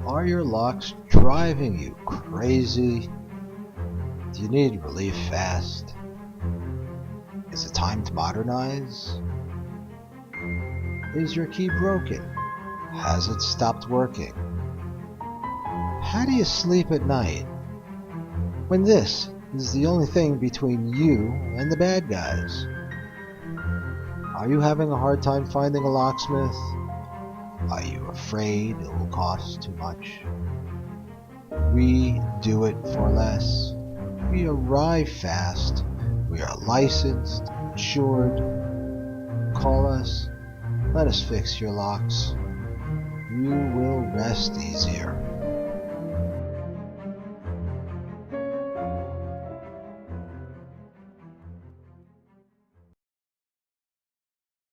Are your locks driving you crazy? Do you need relief fast? Is it time to modernize? Is your key broken? Has it stopped working? How do you sleep at night when this is the only thing between you and the bad guys? Are you having a hard time finding a locksmith? Are you afraid it will cost too much? We do it for less. We arrive fast. We are licensed, insured. Call us. Let us fix your locks. You will rest easier.